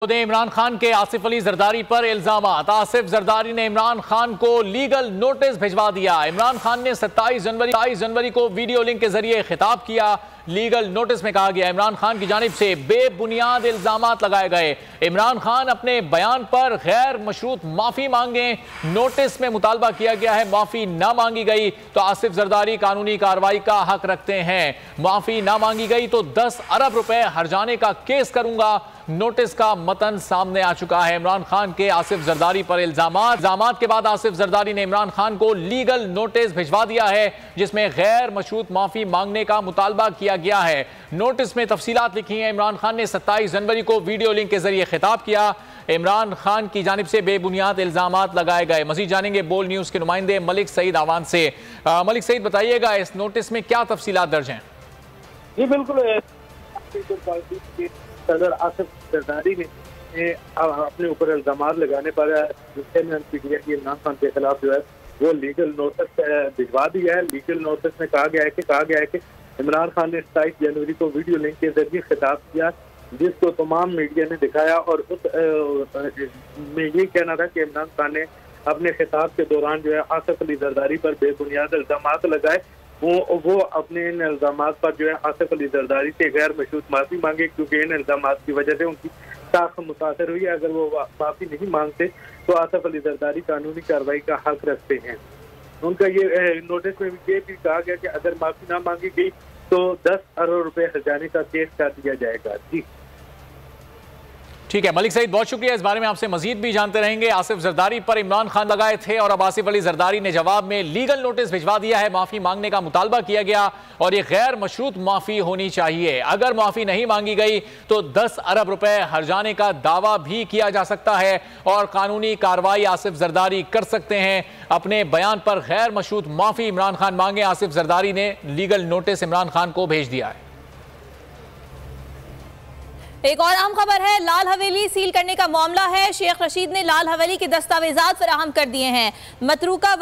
इमरान खान के आसिफ अली जरदारी पर इल्जामात। आसिफ जरदारी ने इमरान खान को लीगल नोटिस भिजवा दिया। इमरान खान ने 27 जनवरी को वीडियो लिंक के जरिए खिताब किया। लीगल नोटिस में कहा गया इमरान खान की जानिब से बेबुनियाद इल्जामात लगाए गए। इमरान खान अपने बयान पर गैर मशरूत माफी मांगे। नोटिस में मुतालबा किया गया है, माफी ना मांगी गई तो आसिफ जरदारी कानूनी कार्रवाई का हक रखते हैं। माफी ना मांगी गई तो 10 अरब रुपए हर्जाने का केस करूंगा। नोटिस का मतन सामने आ चुका है। इमरान खान के आसिफ जरदारी पर इल्जामात के बाद आसिफ जरदारी ने इमरान खान को लीगल नोटिस भिजवा दिया है, जिसमें गैर मशरूत माफी मांगने का मुतालबा किया गया है। नोटिस में तफसीलात लिखी हैं। इमरान खान ने 27 जनवरी को वीडियो लिंक के जरिए खिताब किया। इमरान खान की जानिब से बेबुनियाद इल्जामात लगाए गए। मजीद जानेंगे बोल न्यूज के नुमाइंदे मलिक सईद आवान से। मलिक सईद, बताइएगा इस नोटिस में क्या तफसीलात दर्ज हैं? जी बिल्कुल, सदर आसिफ जरदारी ने अपने ऊपर इल्जाम लगाने पर इमरान खान के खिलाफ जो है वो लीगल नोटिस भिजवा दिया है। लीगल नोटिस में कहा गया है कि इमरान खान ने 27 जनवरी को वीडियो लिंक के जरिए खिताब किया, जिसको तमाम मीडिया ने दिखाया और उस में ये कहना था कि इमरान खान ने अपने खिताब के दौरान जो है आसिफ अली जरदारी पर बेबुनियाद इल्जामात लगाए। वो अपने इन इल्जामात पर जो है आसिफ अली जरदारी से गैर मशरूत माफी मांगे, क्योंकि इन इल्जामात की वजह से उनकी साख मुतासर हुई है। अगर वो माफी नहीं मांगते तो आसिफ अली जरदारी कानूनी कार्रवाई का हक रखते हैं। उनका ये नोटिस में ये भी कहा गया कि अगर माफी ना मांगी गई तो 10 अरब रुपए हर्जाने का केस कर दिया जाएगा। जी ठीक है मलिक सईद, बहुत शुक्रिया। इस बारे में आपसे मजीद भी जानते रहेंगे। आसिफ जरदारी पर इमरान खान लगाए थे और अब आसिफ अली जरदारी ने जवाब में लीगल नोटिस भिजवा दिया है। माफी मांगने का मुतालबा किया गया और ये गैर मशरूत माफी होनी चाहिए। अगर माफी नहीं मांगी गई तो 10 अरब रुपए हर्जाने का दावा भी किया जा सकता है और कानूनी कार्रवाई आसिफ जरदारी कर सकते हैं। अपने बयान पर गैर मशरूत माफी इमरान खान मांगे। आसिफ जरदारी ने लीगल नोटिस इमरान खान को भेज दिया है। एक और अहम खबर है, लाल हवेली सील करने का मामला है। शेख रशीद ने लाल हवेली के दस्तावेजात फराहम कर दिए हैं। मतरूका